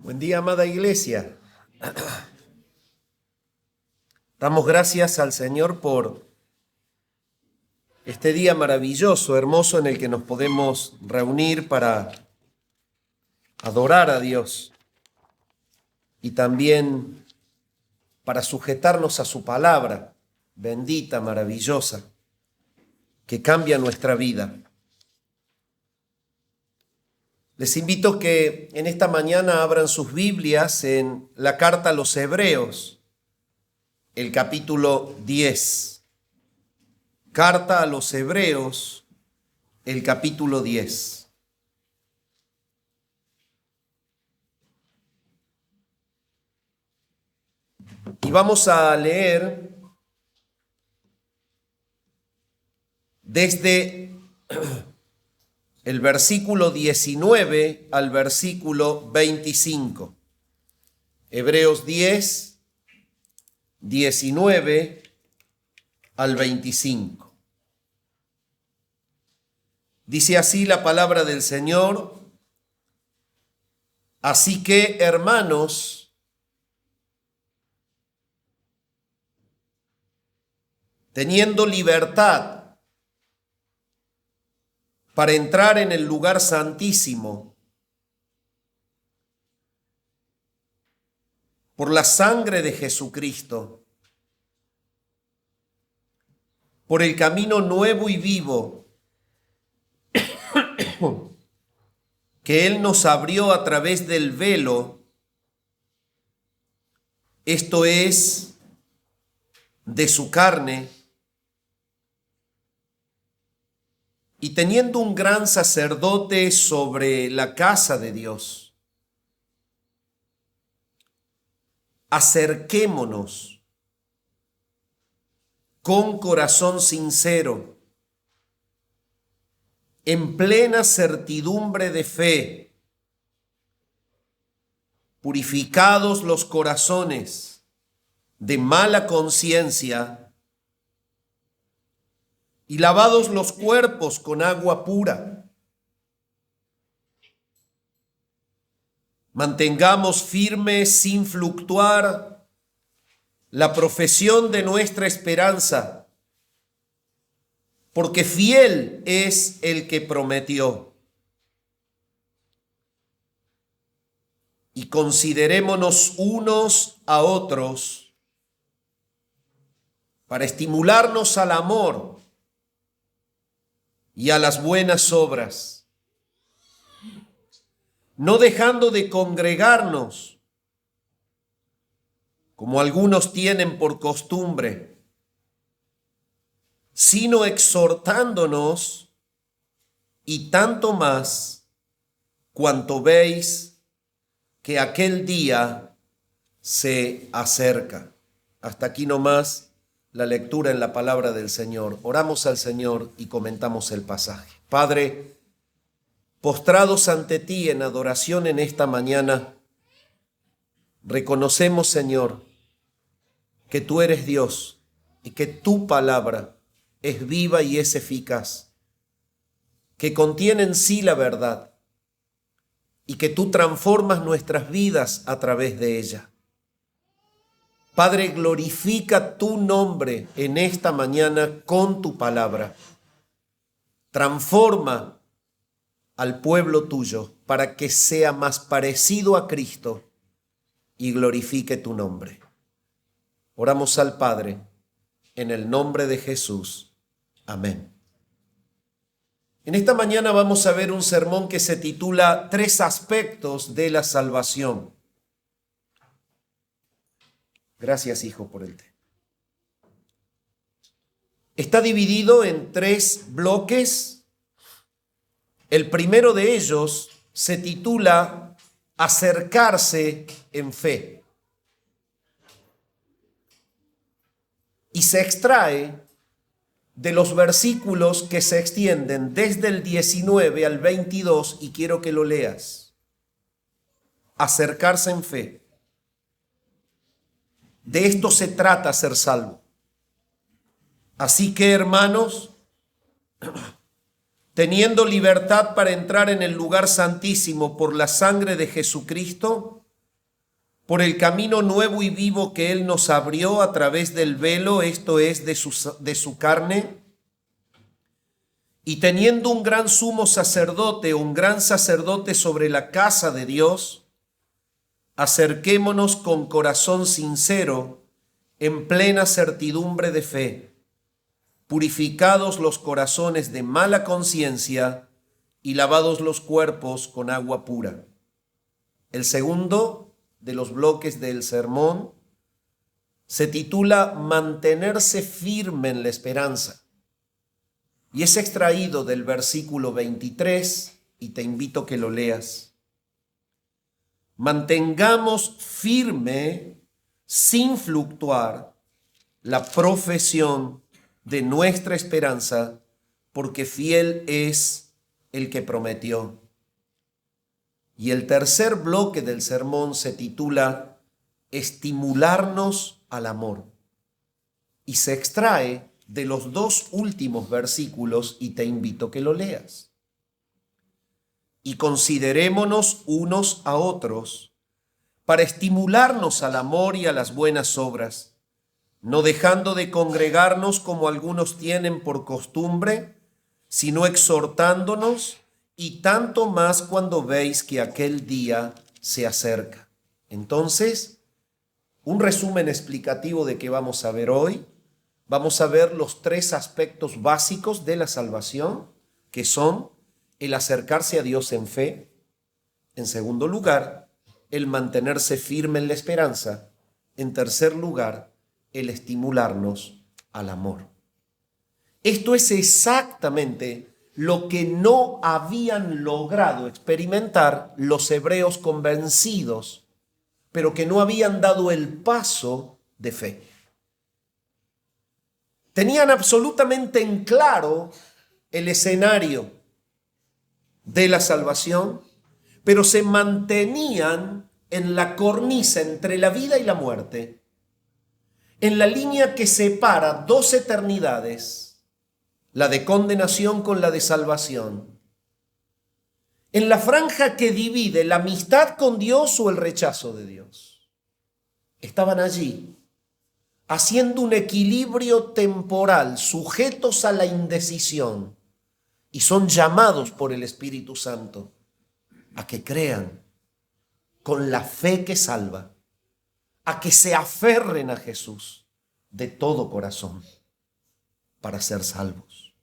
Buen día, amada iglesia. Damos gracias al Señor por este día maravilloso, hermoso, en el que nos podemos reunir para adorar a Dios y también para sujetarnos a su palabra, bendita, maravillosa, que cambia nuestra vida. Les invito que en esta mañana abran sus Biblias en la carta a los Hebreos, el capítulo 10. Carta a los Hebreos, el capítulo 10. Y vamos a leer desde el versículo 19 al versículo 25. Hebreos 10, 19 al 25. Dice así la palabra del Señor: así que, hermanos, teniendo libertad para entrar en el lugar santísimo por la sangre de Jesucristo, por el camino nuevo y vivo que Él nos abrió a través del velo, esto es, de su carne, y teniendo un gran sacerdote sobre la casa de Dios, acerquémonos con corazón sincero, en plena certidumbre de fe, purificados los corazones de mala conciencia y lavados los cuerpos con agua pura. Mantengamos firme sin fluctuar la profesión de nuestra esperanza, porque fiel es el que prometió. Y considerémonos unos a otros para estimularnos al amor y a las buenas obras, no dejando de congregarnos, como algunos tienen por costumbre, sino exhortándonos, y tanto más cuanto veis que aquel día se acerca. Hasta aquí nomás la lectura en la palabra del Señor. Oramos al Señor y comentamos el pasaje. Padre, postrados ante ti en adoración en esta mañana, reconocemos, Señor, que tú eres Dios y que tu palabra es viva y es eficaz, que contiene en sí la verdad y que tú transformas nuestras vidas a través de ella. Padre, glorifica tu nombre en esta mañana con tu palabra. Transforma al pueblo tuyo para que sea más parecido a Cristo y glorifique tu nombre. Oramos al Padre en el nombre de Jesús. Amén. En esta mañana vamos a ver un sermón que se titula Tres aspectos de la salvación. Gracias, hijo, por el té. Está dividido en tres bloques. El primero de ellos se titula Acercarse en fe. Y se extrae de los versículos que se extienden desde el 19 al 22, y quiero que lo leas. Acercarse en fe. De esto se trata ser salvo. Así que, hermanos, teniendo libertad para entrar en el lugar santísimo por la sangre de Jesucristo, por el camino nuevo y vivo que Él nos abrió a través del velo, esto es, de su carne, y teniendo un gran sumo sacerdote, un gran sacerdote sobre la casa de Dios, acerquémonos con corazón sincero, en plena certidumbre de fe, purificados los corazones de mala conciencia y lavados los cuerpos con agua pura. El segundo de los bloques del sermón se titula Mantenerse firme en la esperanza y es extraído del versículo 23 y te invito a que lo leas. Mantengamos firme, sin fluctuar, la profesión de nuestra esperanza, porque fiel es el que prometió. Y el tercer bloque del sermón se titula Estimularnos al amor y se extrae de los dos últimos versículos y te invito a que lo leas. Y considerémonos unos a otros para estimularnos al amor y a las buenas obras, no dejando de congregarnos como algunos tienen por costumbre, sino exhortándonos, y tanto más cuando veis que aquel día se acerca. Entonces, un resumen explicativo de qué vamos a ver hoy. Vamos a ver los tres aspectos básicos de la salvación, que son el acercarse a Dios en fe. En segundo lugar, el mantenerse firme en la esperanza. En tercer lugar, el estimularnos al amor. Esto es exactamente lo que no habían logrado experimentar los hebreos convencidos, pero que no habían dado el paso de fe. Tenían absolutamente en claro el escenario de la salvación, pero se mantenían en la cornisa entre la vida y la muerte, en la línea que separa dos eternidades, la de condenación con la de salvación, en la franja que divide la amistad con Dios o el rechazo de Dios. Estaban allí, haciendo un equilibrio temporal, sujetos a la indecisión, y son llamados por el Espíritu Santo a que crean con la fe que salva, a que se aferren a Jesús de todo corazón para ser salvos.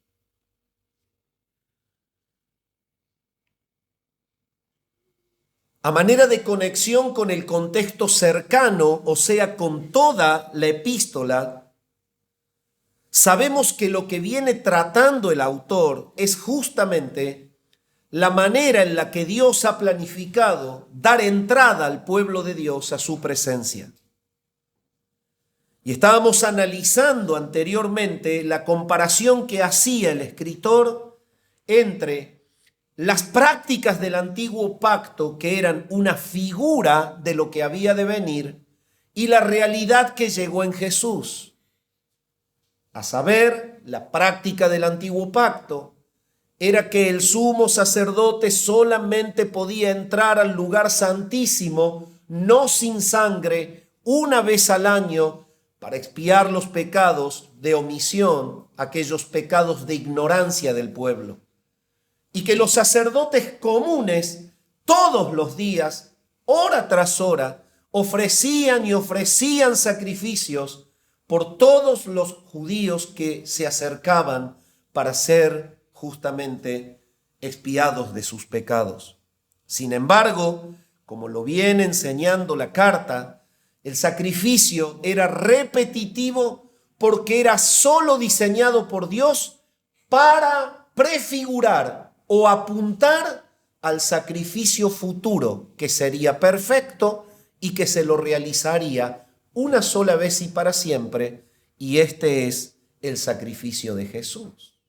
A manera de conexión con el contexto cercano, o sea, con toda la epístola, sabemos que lo que viene tratando el autor es justamente la manera en la que Dios ha planificado dar entrada al pueblo de Dios a su presencia. Y estábamos analizando anteriormente la comparación que hacía el escritor entre las prácticas del antiguo pacto, que eran una figura de lo que había de venir, y la realidad que llegó en Jesús. A saber, la práctica del antiguo pacto era que el sumo sacerdote solamente podía entrar al lugar santísimo, no sin sangre, una vez al año, para expiar los pecados de omisión, aquellos pecados de ignorancia del pueblo. Y que los sacerdotes comunes, todos los días, hora tras hora, ofrecían y ofrecían sacrificios por todos los judíos que se acercaban para ser justamente expiados de sus pecados. Sin embargo, como lo viene enseñando la carta, el sacrificio era repetitivo porque era solo diseñado por Dios para prefigurar o apuntar al sacrificio futuro, que sería perfecto y que se lo realizaría una sola vez y para siempre, y este es el sacrificio de Jesús.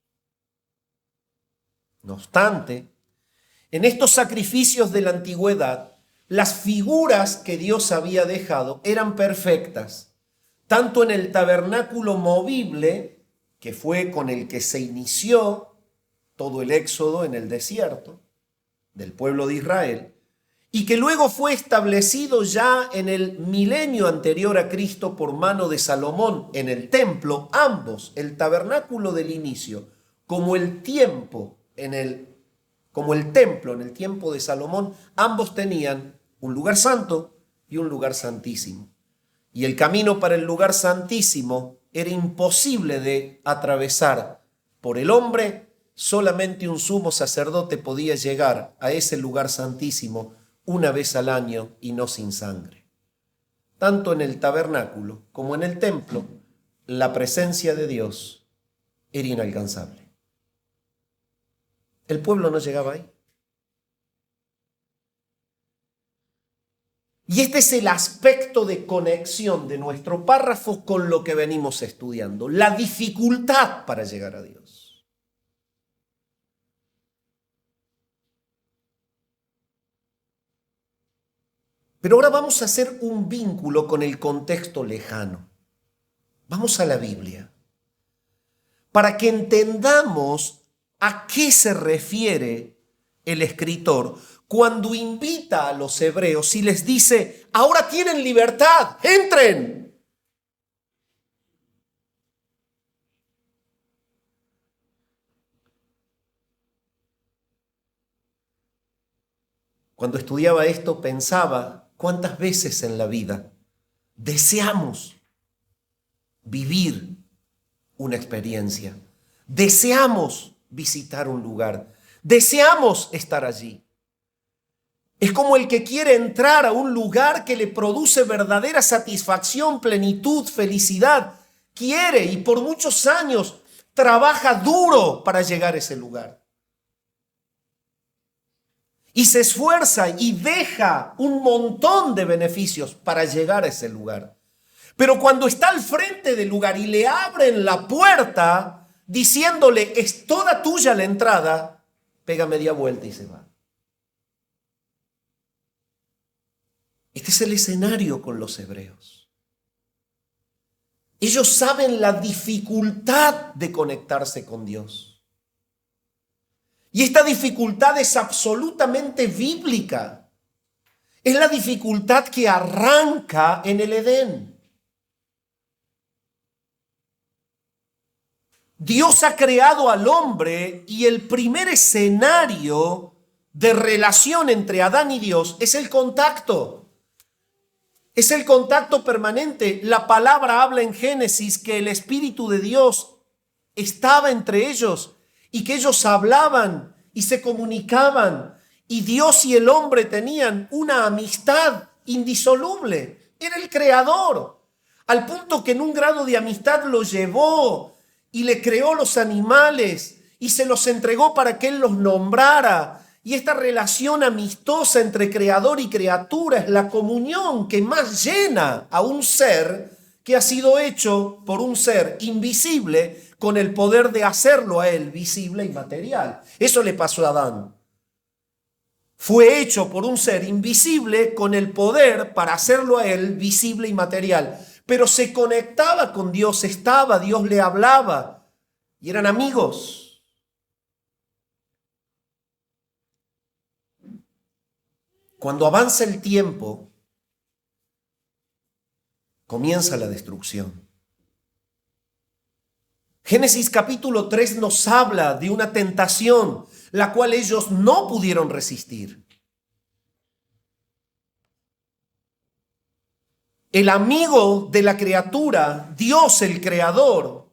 No obstante, en estos sacrificios de la antigüedad, las figuras que Dios había dejado eran perfectas, tanto en el tabernáculo movible, que fue con el que se inició todo el éxodo en el desierto del pueblo de Israel, y que luego fue establecido ya en el milenio anterior a Cristo por mano de Salomón en el templo, ambos, el tabernáculo del inicio, como el templo en el tiempo de Salomón, ambos tenían un lugar santo y un lugar santísimo. Y el camino para el lugar santísimo era imposible de atravesar por el hombre. Solamente un sumo sacerdote podía llegar a ese lugar santísimo una vez al año y no sin sangre. Tanto en el tabernáculo como en el templo, la presencia de Dios era inalcanzable. El pueblo no llegaba ahí. Y este es el aspecto de conexión de nuestro párrafo con lo que venimos estudiando, la dificultad para llegar a Dios. Pero ahora vamos a hacer un vínculo con el contexto lejano. Vamos a la Biblia para que entendamos a qué se refiere el escritor cuando invita a los hebreos y les dice: ahora tienen libertad, entren. Cuando estudiaba esto pensaba cuántas veces en la vida deseamos vivir una experiencia, deseamos visitar un lugar, deseamos estar allí. Es como el que quiere entrar a un lugar que le produce verdadera satisfacción, plenitud, felicidad. Quiere y por muchos años trabaja duro para llegar a ese lugar. Y se esfuerza y deja un montón de beneficios para llegar a ese lugar. Pero cuando está al frente del lugar y le abren la puerta diciéndole: es toda tuya la entrada, pega media vuelta y se va. Este es el escenario con los hebreos. Ellos saben la dificultad de conectarse con Dios. Y esta dificultad es absolutamente bíblica. Es la dificultad que arranca en el Edén. Dios ha creado al hombre y el primer escenario de relación entre Adán y Dios es el contacto. Es el contacto permanente. La palabra habla en Génesis que el Espíritu de Dios estaba entre ellos y que ellos hablaban y se comunicaban. Y Dios y el hombre tenían una amistad indisoluble. Era el creador. Al punto que en un grado de amistad lo llevó y le creó los animales y se los entregó para que él los nombrara. Y esta relación amistosa entre creador y criatura es la comunión que más llena a un ser que ha sido hecho por un ser invisible con el poder de hacerlo a él visible y material. Eso le pasó a Adán. Fue hecho por un ser invisible con el poder para hacerlo a él visible y material. Pero se conectaba con Dios, Dios le hablaba y eran amigos. Cuando avanza el tiempo, comienza la destrucción. Génesis capítulo 3 nos habla de una tentación, la cual ellos no pudieron resistir. El amigo de la criatura, Dios el creador,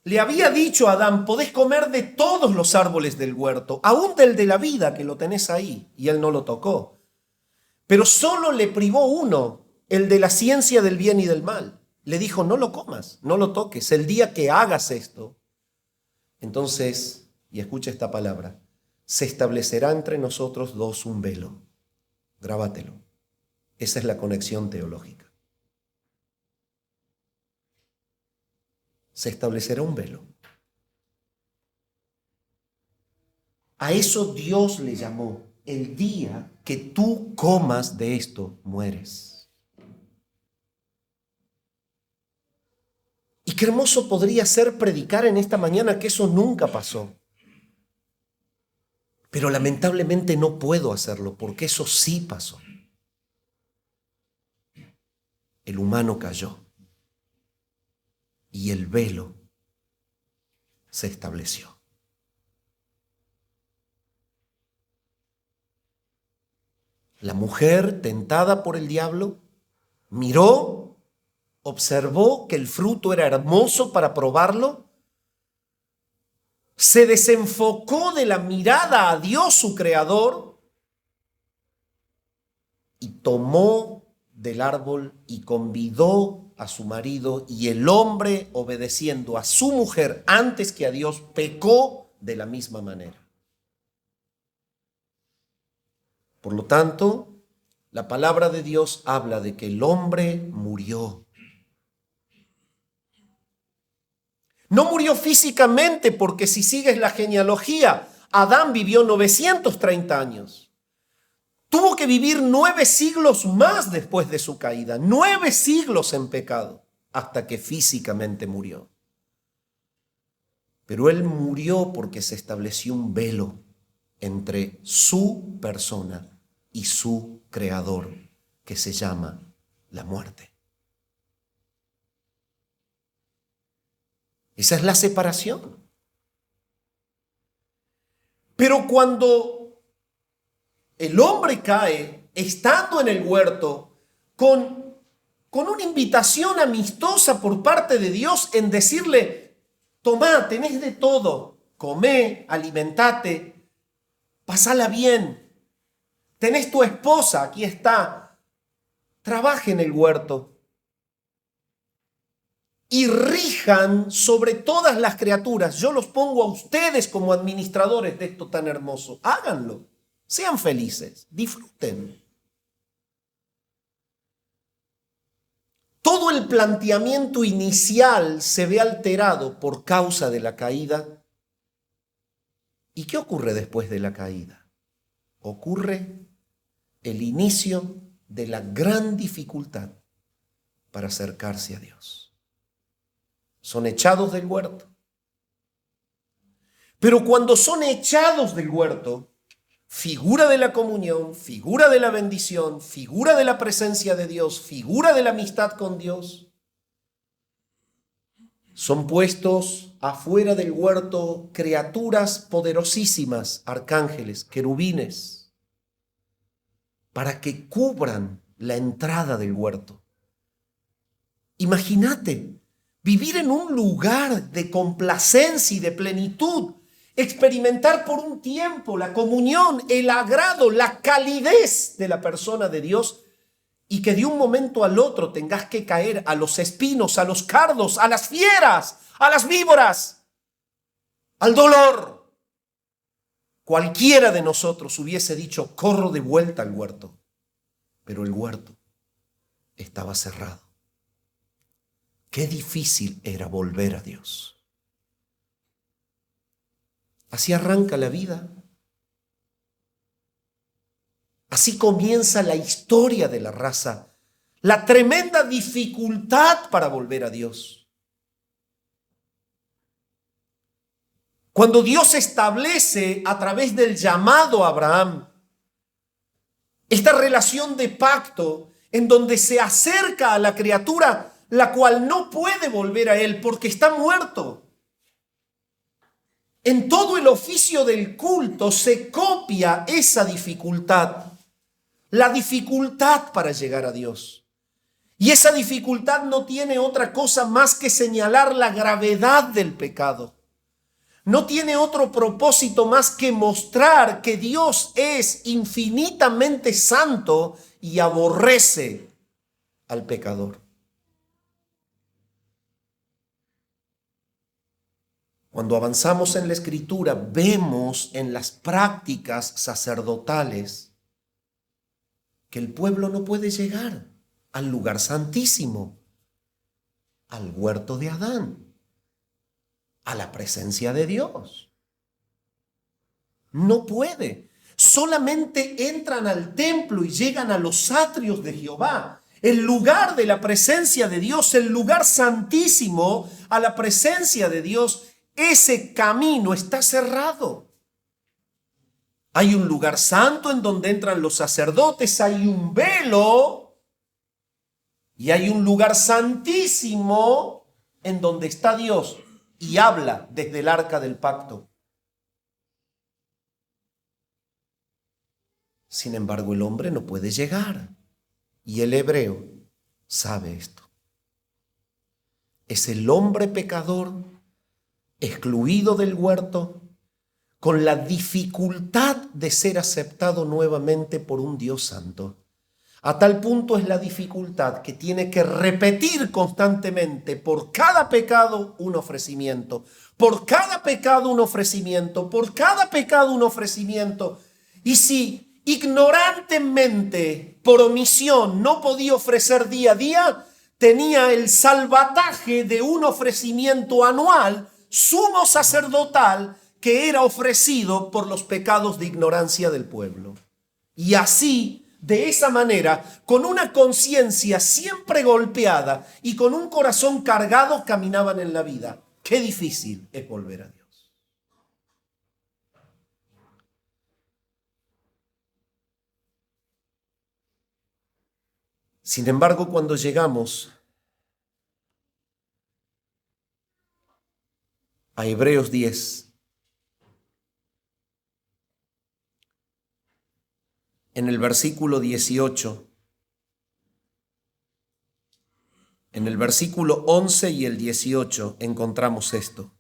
le había dicho a Adán: podés comer de todos los árboles del huerto, aún del de la vida que lo tenés ahí, y él no lo tocó. Pero solo le privó uno, el de la ciencia del bien y del mal. Le dijo: no lo comas, no lo toques. El día que hagas esto, entonces, y escucha esta palabra, se establecerá entre nosotros dos un velo. Grábatelo. Esa es la conexión teológica. Se establecerá un velo. A eso Dios le llamó: el día que tú comas de esto, mueres. Y qué hermoso podría ser predicar en esta mañana que eso nunca pasó. Pero lamentablemente no puedo hacerlo porque eso sí pasó. El humano cayó y el velo se estableció. La mujer, tentada por el diablo, miró, observó que el fruto era hermoso para probarlo, se desenfocó de la mirada a Dios, su creador, y tomó del árbol y convidó a su marido, y el hombre, obedeciendo a su mujer antes que a Dios, pecó de la misma manera. Por lo tanto, la palabra de Dios habla de que el hombre murió. No murió físicamente, porque si sigues la genealogía, Adán vivió 930 años. Tuvo que vivir 9 siglos más después de su caída, 9 siglos en pecado, hasta que físicamente murió. Pero él murió porque se estableció un velo entre su persona y su creador, que se llama la muerte. Esa es la separación. Pero cuando el hombre cae, estando en el huerto, con una invitación amistosa por parte de Dios en decirle: tomá, tenés de todo, comé, alimentate, pasala bien, tenés tu esposa, aquí está, trabaje en el huerto. Y rijan sobre todas las criaturas. Yo los pongo a ustedes como administradores de esto tan hermoso. Háganlo. Sean felices. Disfruten. Todo el planteamiento inicial se ve alterado por causa de la caída. ¿Y qué ocurre después de la caída? Ocurre el inicio de la gran dificultad para acercarse a Dios. Son echados del huerto. Pero cuando son echados del huerto, figura de la comunión, figura de la bendición, figura de la presencia de Dios, figura de la amistad con Dios, son puestos afuera del huerto criaturas poderosísimas, arcángeles, querubines, para que cubran la entrada del huerto. Imagínate vivir en un lugar de complacencia y de plenitud, experimentar por un tiempo la comunión, el agrado, la calidez de la persona de Dios, y que de un momento al otro tengas que caer a los espinos, a los cardos, a las fieras, a las víboras, al dolor. Cualquiera de nosotros hubiese dicho: corro de vuelta al huerto, pero el huerto estaba cerrado. Qué difícil era volver a Dios. Así arranca la vida. Así comienza la historia de la raza. La tremenda dificultad para volver a Dios. Cuando Dios establece a través del llamado a Abraham esta relación de pacto en donde se acerca a la criatura, la cual no puede volver a él porque está muerto. En todo el oficio del culto se copia esa dificultad, la dificultad para llegar a Dios. Y esa dificultad no tiene otra cosa más que señalar la gravedad del pecado. No tiene otro propósito más que mostrar que Dios es infinitamente santo y aborrece al pecador. Cuando avanzamos en la Escritura, vemos en las prácticas sacerdotales que el pueblo no puede llegar al lugar santísimo, al huerto de Adán, a la presencia de Dios. No puede. Solamente entran al templo y llegan a los atrios de Jehová, el lugar de la presencia de Dios, el lugar santísimo, a la presencia de Dios. Ese camino está cerrado. Hay un lugar santo en donde entran los sacerdotes, hay un velo y hay un lugar santísimo en donde está Dios y habla desde el arca del pacto. Sin embargo, el hombre no puede llegar y el hebreo sabe esto. Es el hombre pecador, excluido del huerto, con la dificultad de ser aceptado nuevamente por un Dios santo. A tal punto es la dificultad que tiene que repetir constantemente por cada pecado un ofrecimiento, por cada pecado un ofrecimiento, por cada pecado un ofrecimiento. Y si ignorantemente, por omisión, no podía ofrecer día a día, tenía el salvataje de un ofrecimiento anual, sumo sacerdotal, que era ofrecido por los pecados de ignorancia del pueblo. Y así, de esa manera, con una conciencia siempre golpeada y con un corazón cargado, caminaban en la vida. Qué difícil es volver a Dios. Sin embargo, cuando llegamos a Hebreos 10, en el versículo 18, en el versículo 11 y el 18 encontramos esto.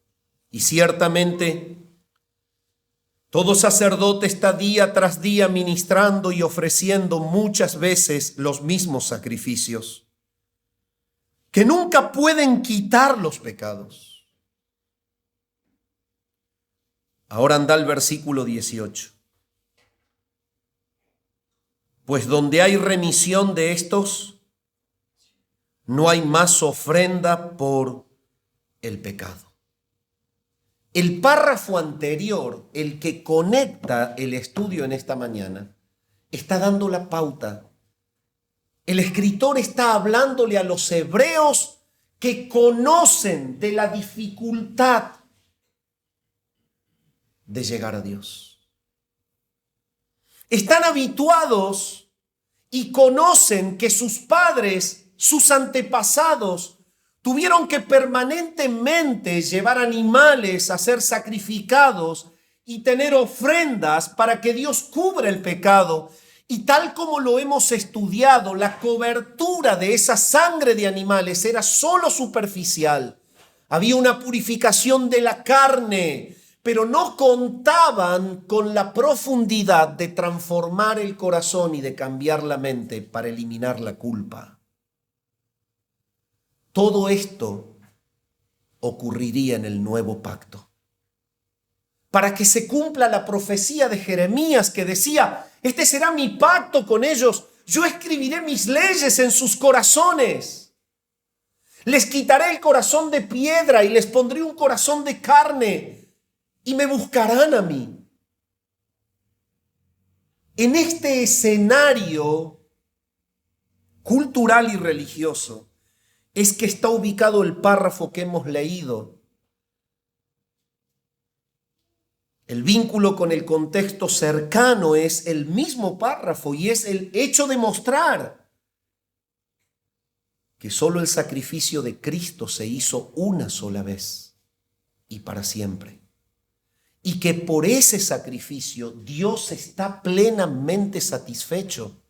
Y ciertamente todo sacerdote está día tras día ministrando y ofreciendo muchas veces los mismos sacrificios, que nunca pueden quitar los pecados. Ahora anda el versículo 18. Pues donde hay remisión de estos, no hay más ofrenda por el pecado. El párrafo anterior, el que conecta el estudio en esta mañana, está dando la pauta. El escritor está hablándole a los hebreos que conocen de la dificultad de llegar a Dios. Están habituados y conocen que sus padres, sus antepasados, tuvieron que permanentemente llevar animales a ser sacrificados y tener ofrendas para que Dios cubra el pecado. Y tal como lo hemos estudiado, la cobertura de esa sangre de animales era solo superficial. Había una purificación de la carne, pero no contaban con la profundidad de transformar el corazón y de cambiar la mente para eliminar la culpa. Todo esto ocurriría en el nuevo pacto, para que se cumpla la profecía de Jeremías que decía: este será mi pacto con ellos, yo escribiré mis leyes en sus corazones. Les quitaré el corazón de piedra y les pondré un corazón de carne. Y me buscarán a mí. En este escenario cultural y religioso es que está ubicado el párrafo que hemos leído. El vínculo con el contexto cercano es el mismo párrafo y es el hecho de mostrar que solo el sacrificio de Cristo se hizo una sola vez y para siempre. Y que por ese sacrificio Dios está plenamente satisfecho.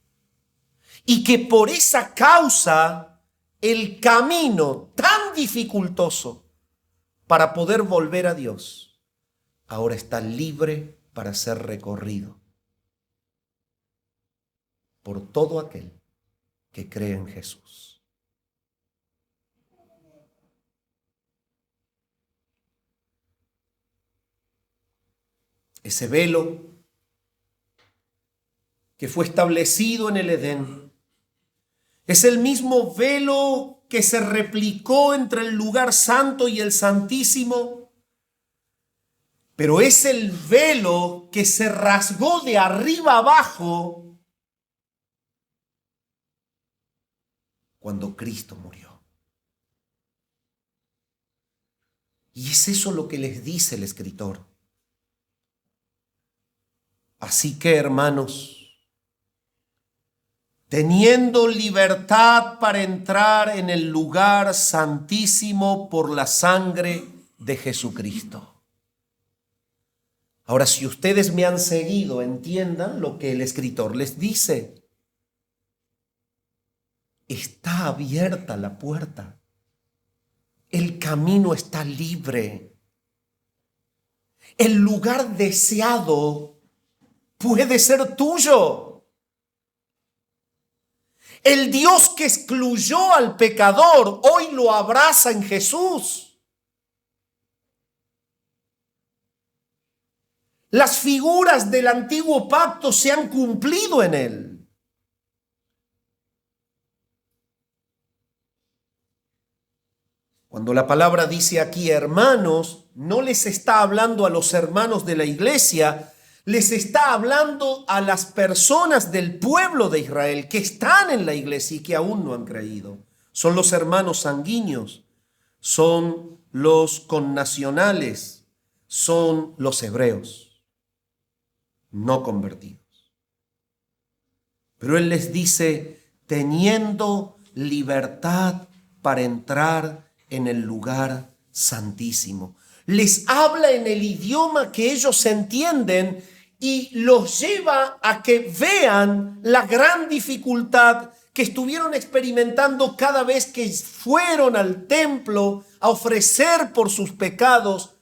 Y que por esa causa el camino tan dificultoso para poder volver a Dios ahora está libre para ser recorrido por todo aquel que cree en Jesús. Ese velo que fue establecido en el Edén es el mismo velo que se replicó entre el lugar santo y el santísimo, pero es el velo que se rasgó de arriba abajo cuando Cristo murió. Y es eso lo que les dice el escritor Así que, hermanos, teniendo libertad para entrar en el lugar santísimo por la sangre de Jesucristo. Ahora, si ustedes me han seguido, entiendan lo que el escritor les dice. Está abierta la puerta. El camino está libre. El lugar deseado puede ser tuyo. El Dios que excluyó al pecador hoy lo abraza en Jesús. Las figuras del antiguo pacto se han cumplido en él. Cuando la palabra dice aquí hermanos, no les está hablando a los hermanos de la iglesia, les está hablando a las personas del pueblo de Israel que están en la iglesia y que aún no han creído. Son los hermanos sanguíneos, son los connacionales, son los hebreos no convertidos. Pero él les dice, teniendo libertad para entrar en el lugar santísimo. Les habla en el idioma que ellos entienden y los lleva a que vean la gran dificultad que estuvieron experimentando cada vez que fueron al templo a ofrecer por sus pecados,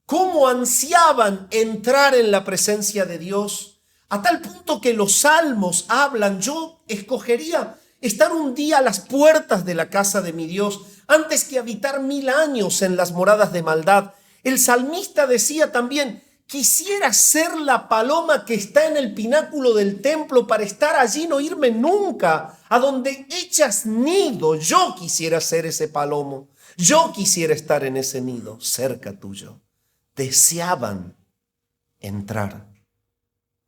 cómo ansiaban entrar en la presencia de Dios, a tal punto que los salmos hablan, yo escogería estar un día a las puertas de la casa de mi Dios antes que habitar 1000 años en las moradas de maldad. El salmista decía también, quisiera ser la paloma que está en el pináculo del templo para estar allí, no irme nunca, a donde echas nido. Yo quisiera ser ese palomo, yo quisiera estar en ese nido cerca tuyo. Deseaban entrar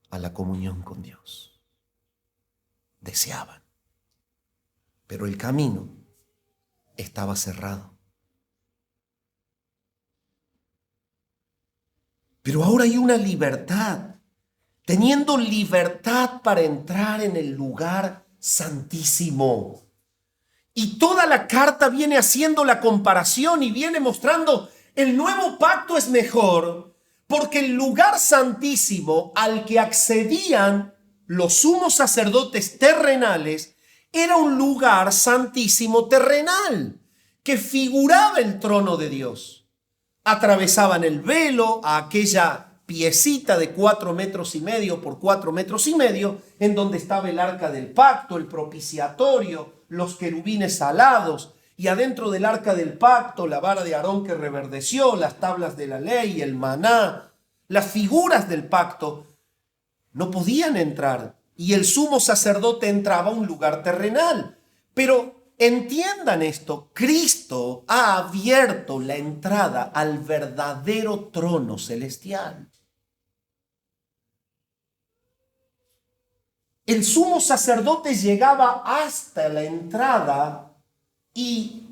a la comunión con Dios. Deseaban. Pero el camino estaba cerrado. Pero ahora hay una libertad. Teniendo libertad para entrar en el lugar santísimo. Y toda la carta viene haciendo la comparación y viene mostrando el nuevo pacto es mejor porque el lugar santísimo al que accedían los sumos sacerdotes terrenales era un lugar santísimo terrenal que figuraba el trono de Dios. Atravesaban el velo a aquella piecita de 4,5 metros por 4,5 metros en donde estaba el arca del pacto, el propiciatorio, los querubines alados. Y adentro del arca del pacto, la vara de Aarón que reverdeció, las tablas de la ley, el maná, las figuras del pacto, no podían entrar. Y el sumo sacerdote entraba a un lugar terrenal. Pero entiendan esto, Cristo ha abierto la entrada al verdadero trono celestial. El sumo sacerdote llegaba hasta la entrada y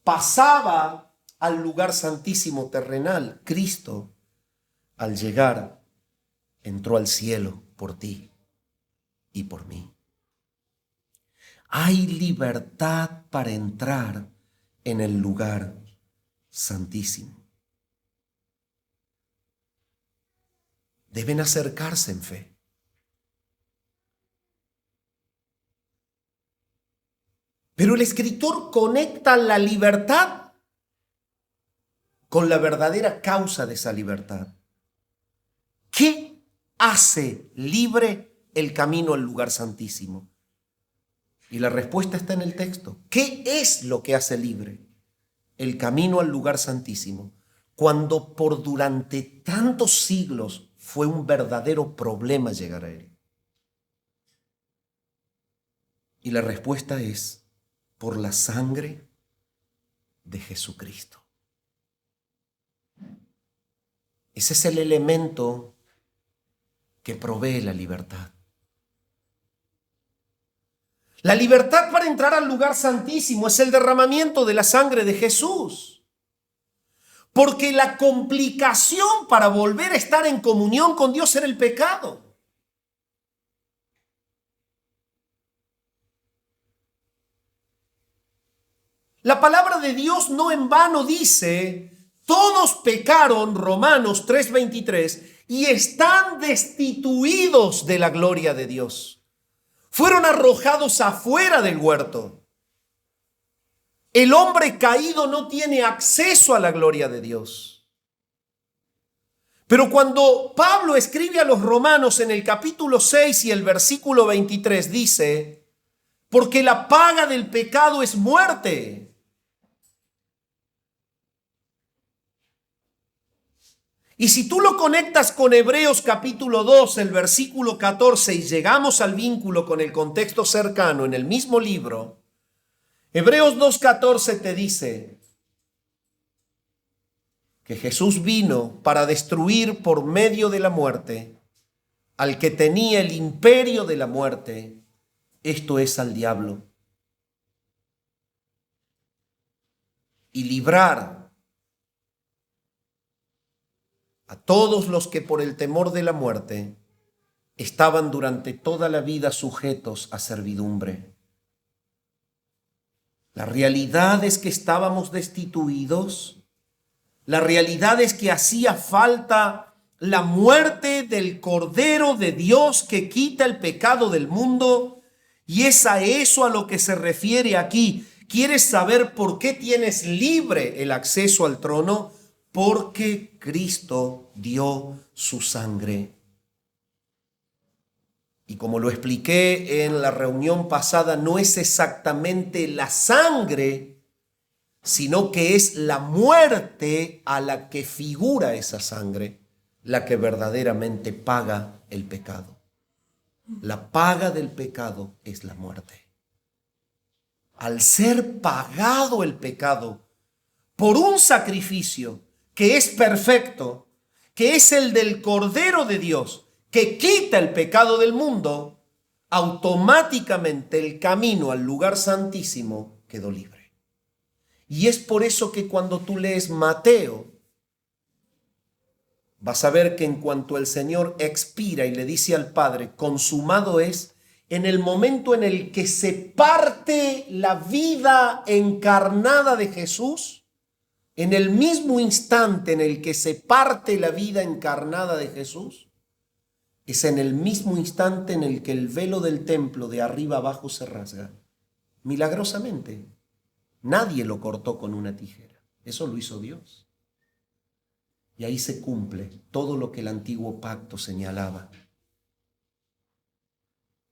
pasaba al lugar santísimo terrenal. Cristo, al llegar, entró al cielo por ti y por mí. Hay libertad para entrar en el lugar santísimo. Deben acercarse en fe. Pero el escritor conecta la libertad con la verdadera causa de esa libertad. ¿Qué hace libre el camino al lugar santísimo? Y la respuesta está en el texto. ¿Qué es lo que hace libre el camino al lugar santísimo? Cuando por durante tantos siglos fue un verdadero problema llegar a él. Y la respuesta es por la sangre de Jesucristo. Ese es el elemento que provee la libertad. La libertad para entrar al lugar santísimo es el derramamiento de la sangre de Jesús. Porque la complicación para volver a estar en comunión con Dios era el pecado. La palabra de Dios no en vano dice, todos pecaron, Romanos 3:23, y están destituidos de la gloria de Dios. Fueron arrojados afuera del huerto. El hombre caído no tiene acceso a la gloria de Dios. Pero cuando Pablo escribe a los romanos en el capítulo 6 y el versículo 23 dice, porque la paga del pecado es muerte. Y si tú lo conectas con Hebreos capítulo 2, el versículo 14, y llegamos al vínculo con el contexto cercano en el mismo libro, Hebreos 2:14 te dice que Jesús vino para destruir por medio de la muerte al que tenía el imperio de la muerte, esto es al diablo, y librar a todos los que por el temor de la muerte estaban durante toda la vida sujetos a servidumbre. La realidad es que estábamos destituidos. La realidad es que hacía falta la muerte del Cordero de Dios que quita el pecado del mundo. Y es a eso a lo que se refiere aquí. ¿Quieres saber por qué tienes libre el acceso al trono? Porque Cristo dio su sangre. Y como lo expliqué en la reunión pasada, no es exactamente la sangre, sino que es la muerte a la que figura esa sangre, la que verdaderamente paga el pecado. La paga del pecado es la muerte. Al ser pagado el pecado por un sacrificio que es perfecto, que es el del Cordero de Dios, que quita el pecado del mundo, automáticamente el camino al lugar santísimo quedó libre. Y es por eso que cuando tú lees Mateo, vas a ver que en cuanto el Señor expira y le dice al Padre, consumado es, en el momento en el que se parte la vida encarnada de Jesús, en el mismo instante en el que se parte la vida encarnada de Jesús, es en el mismo instante en el que el velo del templo de arriba abajo se rasga. Milagrosamente. Nadie lo cortó con una tijera. Eso lo hizo Dios. Y ahí se cumple todo lo que el antiguo pacto señalaba,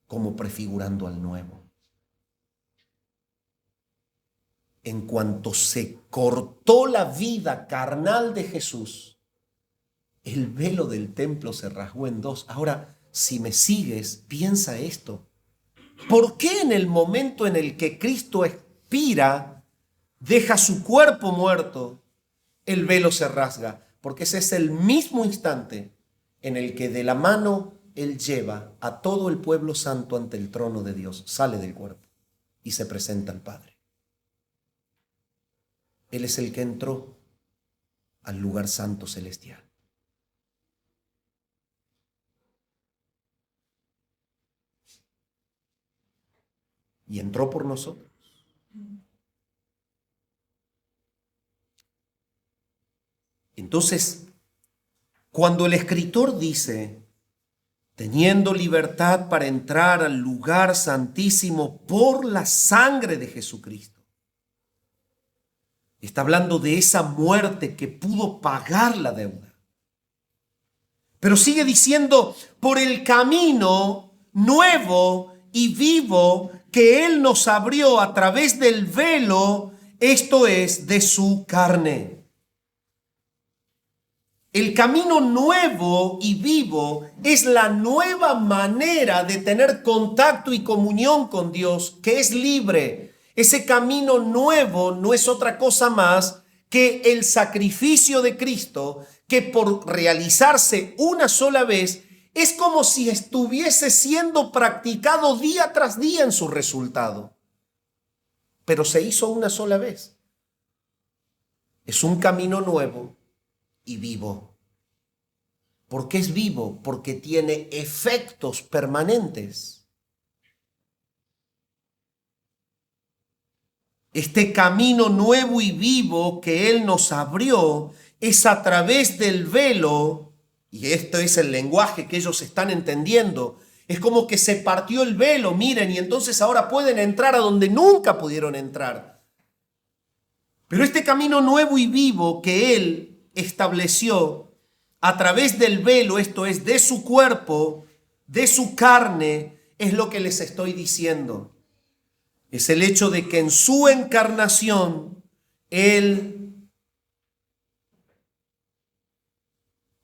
como prefigurando al nuevo. En cuanto se cortó la vida carnal de Jesús, el velo del templo se rasgó en dos. Ahora, si me sigues, piensa esto. ¿Por qué en el momento en el que Cristo expira, deja su cuerpo muerto, el velo se rasga? Porque ese es el mismo instante en el que de la mano Él lleva a todo el pueblo santo ante el trono de Dios, sale del cuerpo y se presenta al Padre. Él es el que entró al lugar santo celestial. Y entró por nosotros. Entonces, cuando el escritor dice, teniendo libertad para entrar al lugar santísimo por la sangre de Jesucristo, está hablando de esa muerte que pudo pagar la deuda. Pero sigue diciendo, por el camino nuevo y vivo que Él nos abrió a través del velo, esto es, de su carne. El camino nuevo y vivo es la nueva manera de tener contacto y comunión con Dios, que es libre. Ese camino nuevo no es otra cosa más que el sacrificio de Cristo, que por realizarse una sola vez, es como si estuviese siendo practicado día tras día en su resultado. Pero se hizo una sola vez. Es un camino nuevo y vivo. ¿Por qué es vivo? Porque tiene efectos permanentes. Este camino nuevo y vivo que Él nos abrió es a través del velo, y esto es el lenguaje que ellos están entendiendo. Es como que se partió el velo, miren, y entonces ahora pueden entrar a donde nunca pudieron entrar. Pero este camino nuevo y vivo que Él estableció a través del velo, esto es, de su cuerpo, de su carne, es lo que les estoy diciendo. Es el hecho de que en su encarnación, Él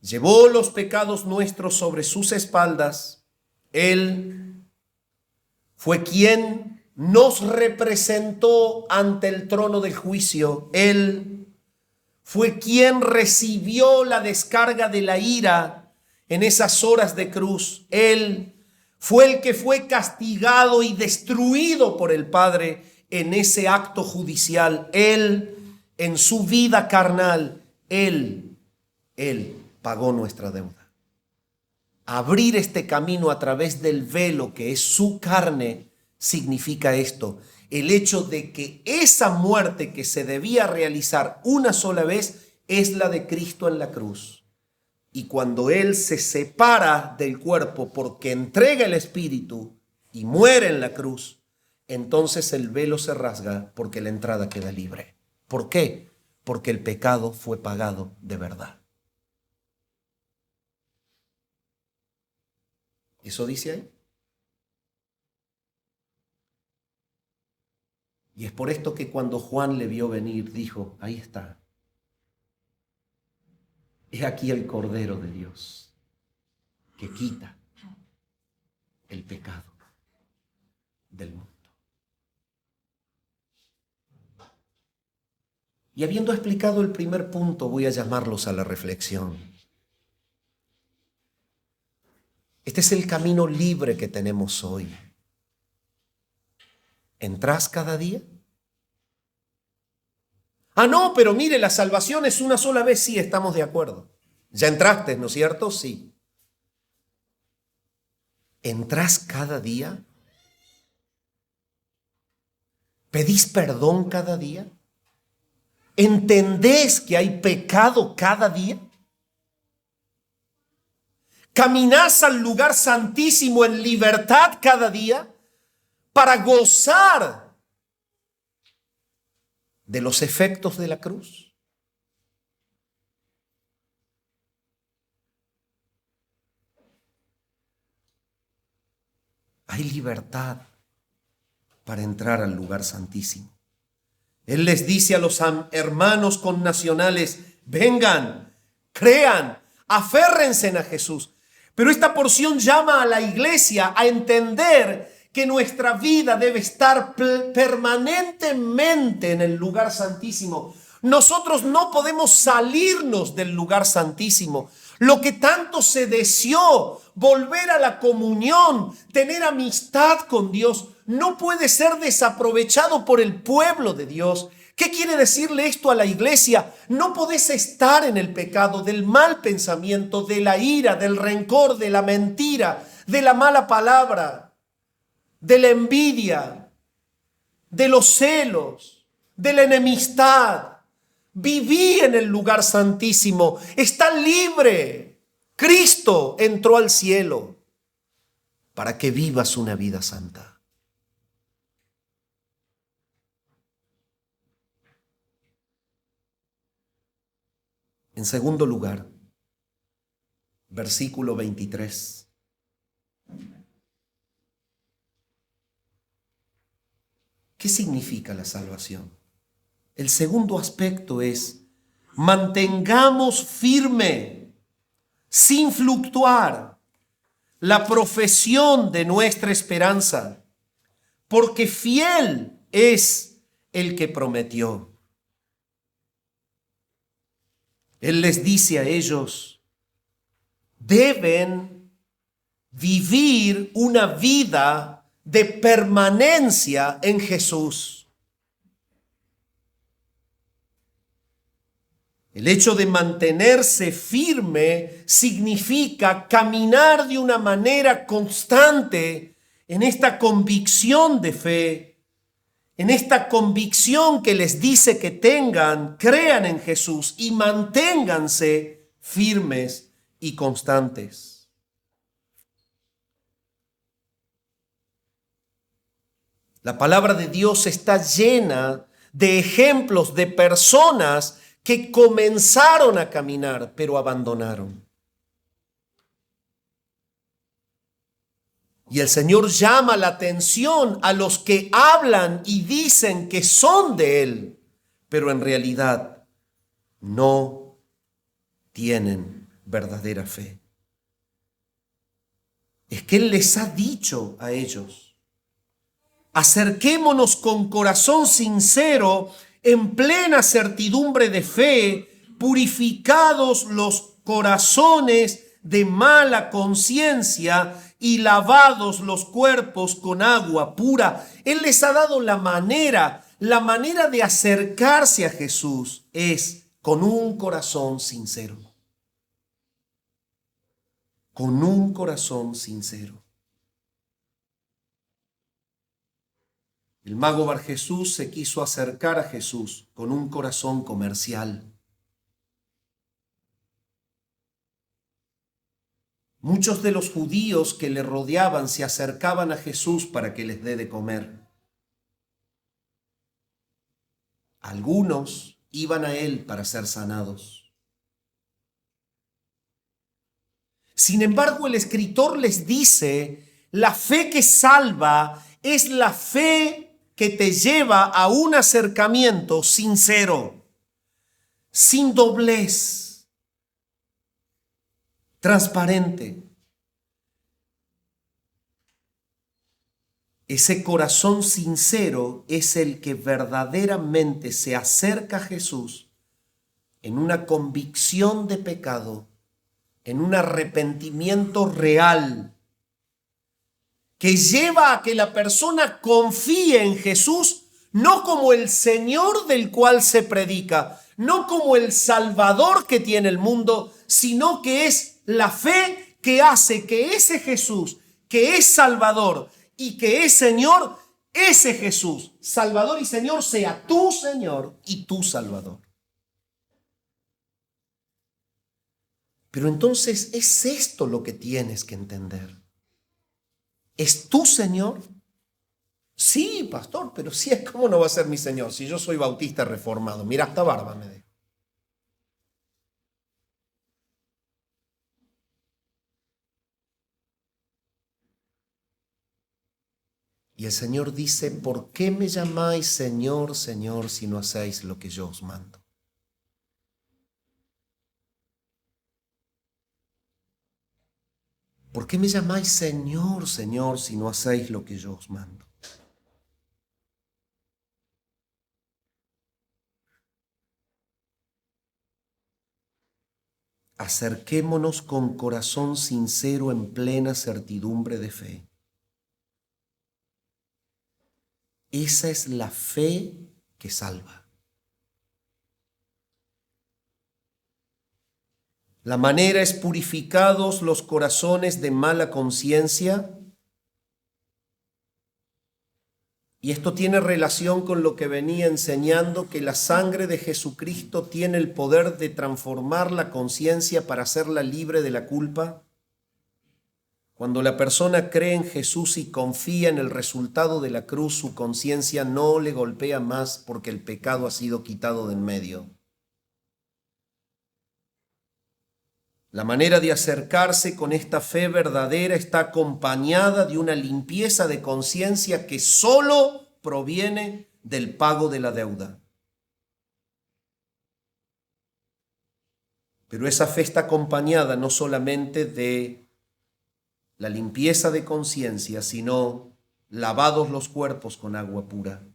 llevó los pecados nuestros sobre sus espaldas. Él fue quien nos representó ante el trono del juicio. Él fue quien recibió la descarga de la ira en esas horas de cruz. Él fue el que fue castigado y destruido por el Padre en ese acto judicial. Él, en su vida carnal, Él pagó nuestra deuda. Abrir este camino a través del velo que es su carne significa esto: el hecho de que esa muerte que se debía realizar una sola vez es la de Cristo en la cruz. Y cuando Él se separa del cuerpo porque entrega el espíritu y muere en la cruz, entonces el velo se rasga porque la entrada queda libre. ¿Por qué? Porque el pecado fue pagado de verdad. ¿Eso dice ahí? Y es por esto que cuando Juan le vio venir, dijo: ahí está. He aquí el Cordero de Dios que quita el pecado del mundo. Y habiendo explicado el primer punto, voy a llamarlos a la reflexión. Este es el camino libre que tenemos hoy. ¿Entrás cada día? Ah, no, pero mire, la salvación es una sola vez. Sí, estamos de acuerdo. Ya entraste, ¿no es cierto? Sí. ¿Entrás cada día? ¿Pedís perdón cada día? ¿Entendés que hay pecado cada día? ¿Caminás al lugar santísimo en libertad cada día para gozar de los efectos de la cruz? Hay libertad para entrar al lugar santísimo. Él les dice a los hermanos connacionales: vengan, crean, aférrense a Jesús. Pero esta porción llama a la iglesia a entender que nuestra vida debe estar permanentemente en el lugar santísimo. Nosotros no podemos salirnos del lugar santísimo. Lo que tanto se deseó, volver a la comunión, tener amistad con Dios, no puede ser desaprovechado por el pueblo de Dios. ¿Qué quiere decirle esto a la iglesia? No podés estar en el pecado del mal pensamiento, de la ira, del rencor, de la mentira, de la mala palabra, de la envidia, de los celos, de la enemistad. Viví en el lugar santísimo, está libre. Cristo entró al cielo para que vivas una vida santa. En segundo lugar, versículo 23. ¿Qué significa la salvación? El segundo aspecto es: mantengamos firme, sin fluctuar, la profesión de nuestra esperanza, porque fiel es el que prometió. Él les dice a ellos: deben vivir una vida de permanencia en Jesús. El hecho de mantenerse firme significa caminar de una manera constante en esta convicción de fe en esta convicción que les dice que tengan, crean en Jesús y manténganse firmes y constantes. La palabra de Dios está llena de ejemplos de personas que comenzaron a caminar, pero abandonaron. Y el Señor llama la atención a los que hablan y dicen que son de Él, pero en realidad no tienen verdadera fe. Es que Él les ha dicho a ellos: acerquémonos con corazón sincero, en plena certidumbre de fe, purificados los corazones de mala conciencia y lavados los cuerpos con agua pura. Él les ha dado la manera de acercarse a Jesús es con un corazón sincero. Con un corazón sincero. El mago Barjesús se quiso acercar a Jesús con un corazón comercial. Muchos de los judíos que le rodeaban se acercaban a Jesús para que les dé de comer. Algunos iban a él para ser sanados. Sin embargo, el escritor les dice: la fe que salva es la fe que te lleva a un acercamiento sincero, sin doblez, transparente. Ese corazón sincero es el que verdaderamente se acerca a Jesús en una convicción de pecado, en un arrepentimiento real, que lleva a que la persona confíe en Jesús no como el Señor del cual se predica, no como el Salvador que tiene el mundo, sino que es la fe que hace que ese Jesús, que es Salvador y que es Señor, ese Jesús, Salvador y Señor, sea tu Señor y tu Salvador. Pero entonces es esto lo que tienes que entender. ¿Es tu Señor? Sí, pastor, pero sí, ¿cómo no va a ser mi Señor si yo soy bautista reformado? Mira, hasta barba me dejo. Y el Señor dice: ¿por qué me llamáis Señor, Señor, si no hacéis lo que yo os mando? ¿Por qué me llamáis Señor, Señor, si no hacéis lo que yo os mando? Acerquémonos con corazón sincero en plena certidumbre de fe. Esa es la fe que salva. La manera es purificados los corazones de mala conciencia. Y esto tiene relación con lo que venía enseñando, que la sangre de Jesucristo tiene el poder de transformar la conciencia para hacerla libre de la culpa. Cuando la persona cree en Jesús y confía en el resultado de la cruz, su conciencia no le golpea más porque el pecado ha sido quitado de en medio. La manera de acercarse con esta fe verdadera está acompañada de una limpieza de conciencia que solo proviene del pago de la deuda. Pero esa fe está acompañada no solamente de la limpieza de conciencia, sino lavados los cuerpos con agua pura.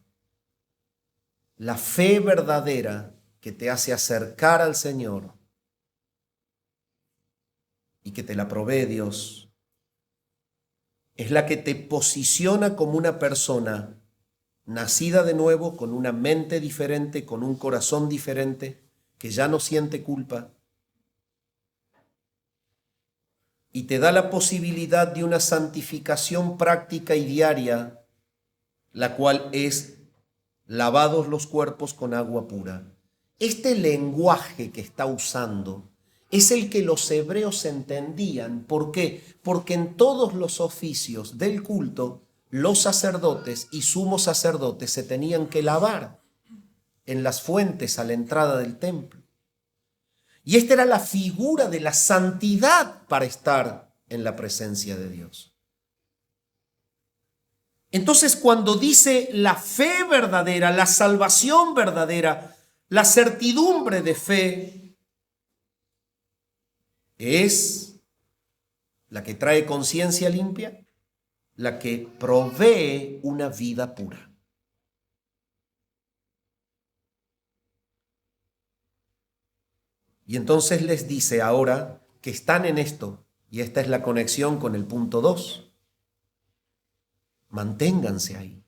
La fe verdadera que te hace acercar al Señor y que te la provee Dios, es la que te posiciona como una persona nacida de nuevo, con una mente diferente, con un corazón diferente, que ya no siente culpa, y te da la posibilidad de una santificación práctica y diaria, la cual es lavados los cuerpos con agua pura. Este lenguaje que está usando es el que los hebreos entendían. ¿Por qué? Porque en todos los oficios del culto, los sacerdotes y sumos sacerdotes se tenían que lavar en las fuentes a la entrada del templo. Y esta era la figura de la santidad para estar en la presencia de Dios. Entonces, cuando dice la fe verdadera, la salvación verdadera, la certidumbre de fe, es la que trae conciencia limpia, la que provee una vida pura. Y entonces les dice ahora que están en esto, y esta es la conexión con el punto 2. Manténganse ahí.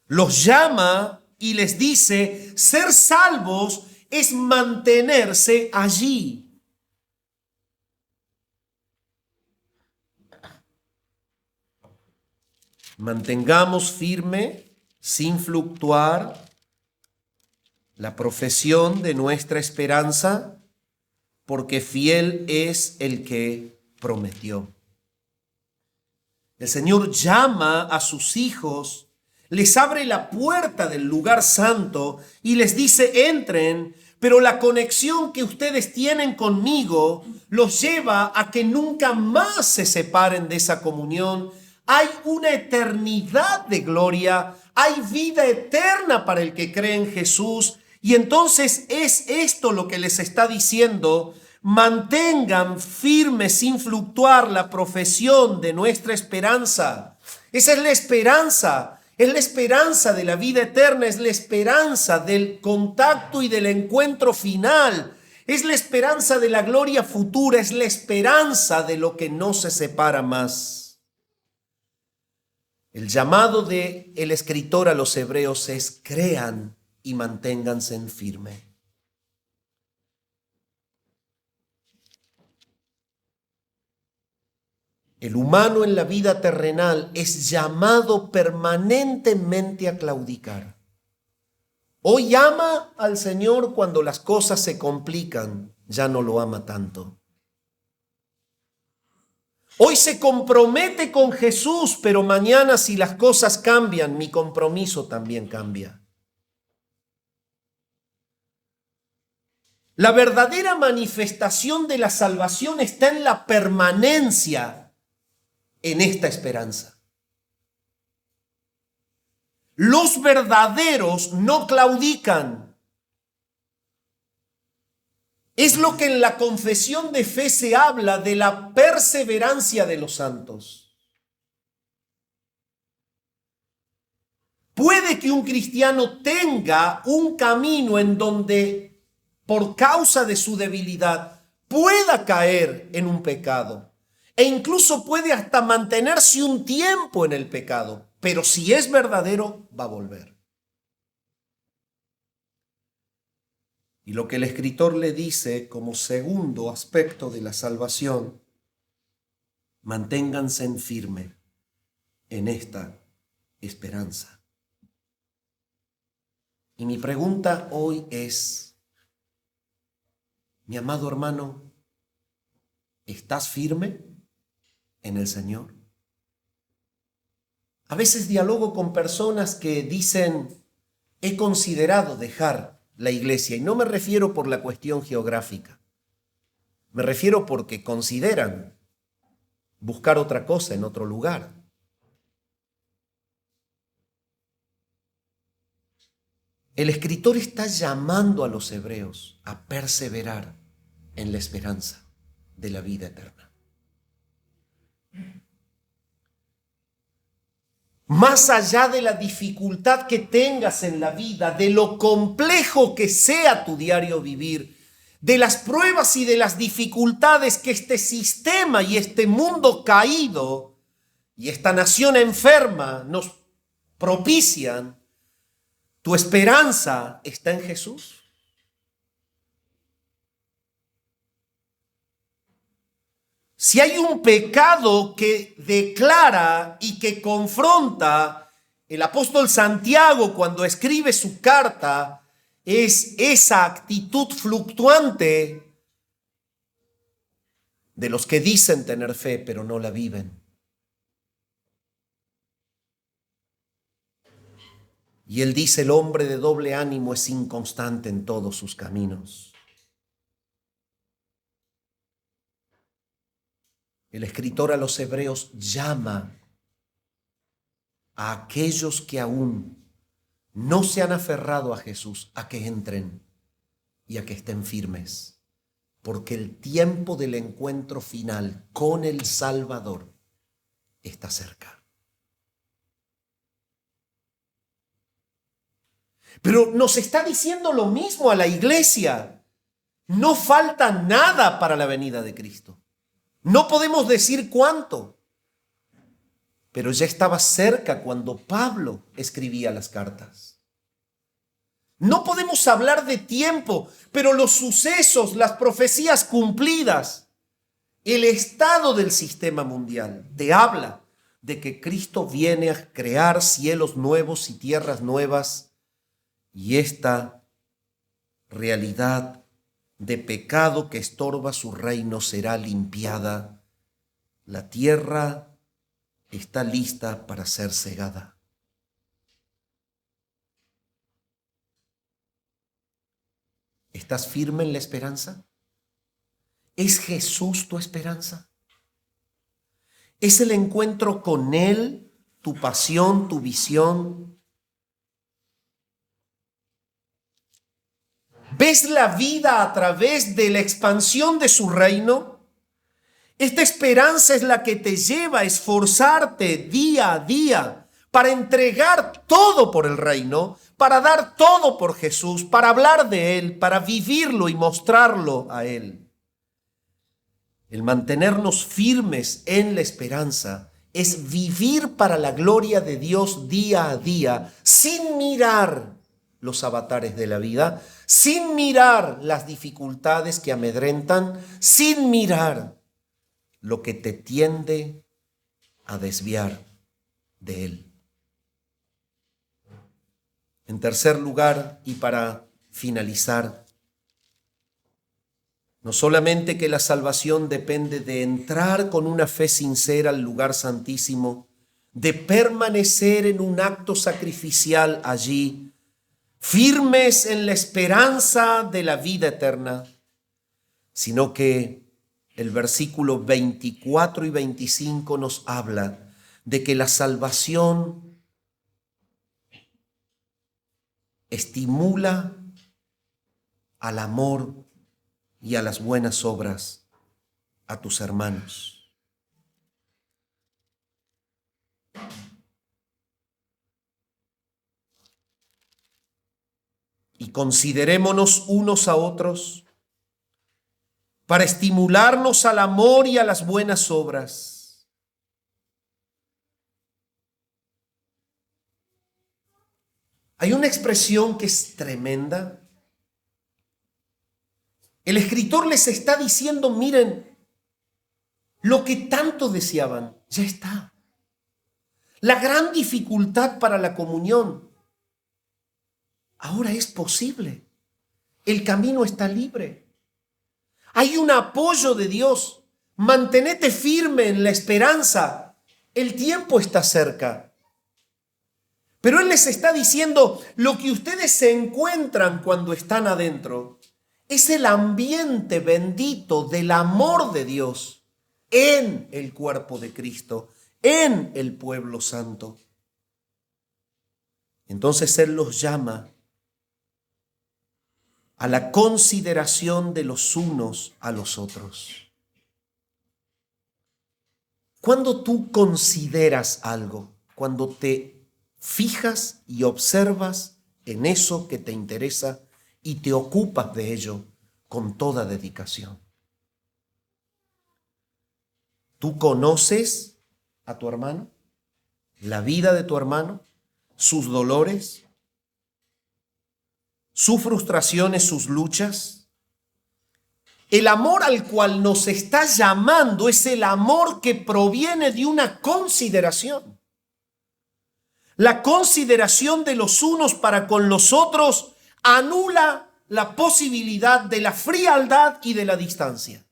Los llama y les dice, ser salvos es mantenerse allí. Mantengamos firme, sin fluctuar, la profesión de nuestra esperanza, porque fiel es el que prometió. El Señor llama a sus hijos, les abre la puerta del lugar santo y les dice, entren, pero la conexión que ustedes tienen conmigo los lleva a que nunca más se separen de esa comunión. Hay una eternidad de gloria, hay vida eterna para el que cree en Jesús. Y entonces es esto lo que les está diciendo: mantengan firme sin fluctuar la profesión de nuestra esperanza. Esa es la esperanza de la vida eterna, es la esperanza del contacto y del encuentro final, es la esperanza de la gloria futura, es la esperanza de lo que no se separa más. El llamado del escritor a los hebreos es: crean y manténganse en firme. El humano en la vida terrenal es llamado permanentemente a claudicar. Hoy ama al Señor cuando las cosas se complican, ya no lo ama tanto. Hoy se compromete con Jesús, pero mañana, si las cosas cambian, mi compromiso también cambia. La verdadera manifestación de la salvación está en la permanencia en esta esperanza. Los verdaderos no claudican. Es lo que en la confesión de fe se habla de la perseverancia de los santos. Puede que un cristiano tenga un camino en donde, por causa de su debilidad, pueda caer en un pecado. E incluso puede hasta mantenerse un tiempo en el pecado. Pero si es verdadero, va a volver. Y lo que el escritor le dice como segundo aspecto de la salvación: manténganse en firme en esta esperanza. Y mi pregunta hoy es, mi amado hermano, ¿estás firme en el Señor? A veces dialogo con personas que dicen, he considerado dejar la iglesia, y no me refiero por la cuestión geográfica, me refiero porque consideran buscar otra cosa en otro lugar. El escritor está llamando a los hebreos a perseverar en la esperanza de la vida eterna. Más allá de la dificultad que tengas en la vida, de lo complejo que sea tu diario vivir, de las pruebas y de las dificultades que este sistema y este mundo caído y esta nación enferma nos propician, tu esperanza está en Jesús. Si hay un pecado que declara y que confronta el apóstol Santiago, cuando escribe su carta, es esa actitud fluctuante de los que dicen tener fe, pero no la viven. Y él dice, el hombre de doble ánimo es inconstante en todos sus caminos. El escritor a los Hebreos llama a aquellos que aún no se han aferrado a Jesús a que entren y a que estén firmes, porque el tiempo del encuentro final con el Salvador está cerca. Pero nos está diciendo lo mismo a la iglesia. No falta nada para la venida de Cristo. No podemos decir cuánto, pero ya estaba cerca cuando Pablo escribía las cartas. No podemos hablar de tiempo, pero los sucesos, las profecías cumplidas, el estado del sistema mundial te habla de que Cristo viene a crear cielos nuevos y tierras nuevas. Y esta realidad de pecado que estorba su reino será limpiada. La tierra está lista para ser cegada. ¿Estás firme en la esperanza? ¿Es Jesús tu esperanza? ¿Es el encuentro con Él tu pasión, tu visión? ¿Ves la vida a través de la expansión de su reino? Esta esperanza es la que te lleva a esforzarte día a día para entregar todo por el reino, para dar todo por Jesús, para hablar de Él, para vivirlo y mostrarlo a Él. El mantenernos firmes en la esperanza es vivir para la gloria de Dios día a día, sin mirar los avatares de la vida, sin mirar las dificultades que amedrentan, sin mirar lo que te tiende a desviar de Él. En tercer lugar, y para finalizar, no solamente que la salvación depende de entrar con una fe sincera al lugar santísimo, de permanecer en un acto sacrificial allí, firmes en la esperanza de la vida eterna, sino que el versículo 24 y 25 nos habla de que la salvación estimula al amor y a las buenas obras a tus hermanos. Y considerémonos unos a otros para estimularnos al amor y a las buenas obras. Hay una expresión que es tremenda. El escritor les está diciendo, miren, lo que tanto deseaban, ya está. La gran dificultad para la comunión ahora es posible. El camino está libre. Hay un apoyo de Dios. Mantenete firme en la esperanza. El tiempo está cerca. Pero Él les está diciendo, lo que ustedes se encuentran cuando están adentro es el ambiente bendito del amor de Dios en el cuerpo de Cristo, en el pueblo santo. Entonces Él los llama a la consideración de los unos a los otros. Cuando tú consideras algo, cuando te fijas y observas en eso que te interesa y te ocupas de ello con toda dedicación. ¿Tú conoces a tu hermano? ¿La vida de tu hermano? ¿Sus dolores? ¿Sus frustraciones, sus luchas? El amor al cual nos está llamando es el amor que proviene de una consideración. La consideración de los unos para con los otros anula la posibilidad de la frialdad y de la distancia.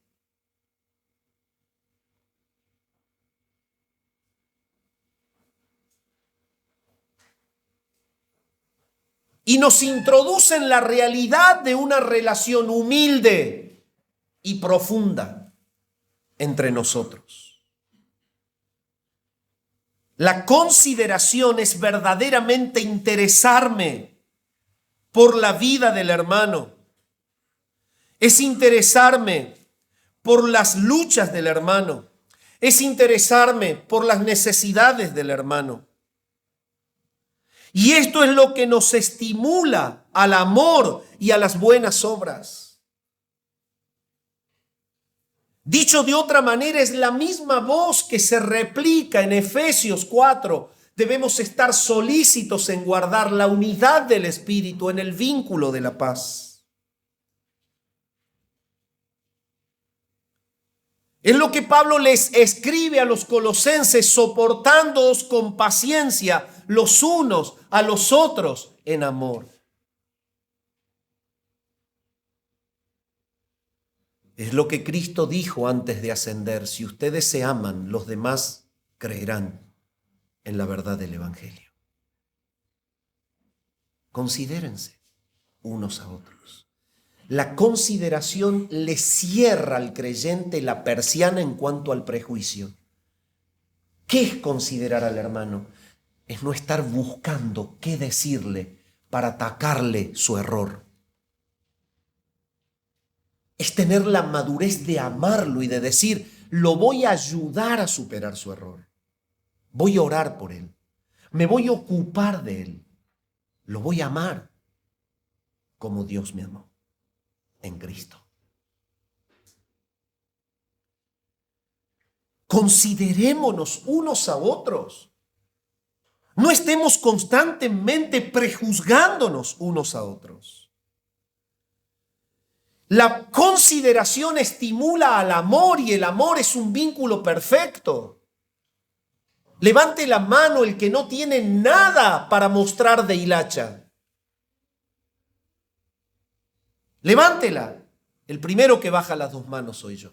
Y nos introduce en la realidad de una relación humilde y profunda entre nosotros. La consideración es verdaderamente interesarme por la vida del hermano. Es interesarme por las luchas del hermano. Es interesarme por las necesidades del hermano. Y esto es lo que nos estimula al amor y a las buenas obras. Dicho de otra manera, es la misma voz que se replica en Efesios 4. Debemos estar solícitos en guardar la unidad del Espíritu en el vínculo de la paz. Es lo que Pablo les escribe a los colosenses, soportándoos con paciencia los unos a los otros en amor. Es lo que Cristo dijo antes de ascender: si ustedes se aman, los demás creerán en la verdad del Evangelio. Considérense unos a otros. La consideración le cierra al creyente la persiana en cuanto al prejuicio. ¿Qué es considerar al hermano? Es no estar buscando qué decirle para atacarle su error. Es tener la madurez de amarlo y de decir: lo voy a ayudar a superar su error. Voy a orar por él. Me voy a ocupar de él. Lo voy a amar como Dios me amó en Cristo. Considerémonos unos a otros. No estemos constantemente prejuzgándonos unos a otros. La consideración estimula al amor y el amor es un vínculo perfecto. Levante la mano el que no tiene nada para mostrar de hilacha. Levántela. El primero que baja las dos manos soy yo.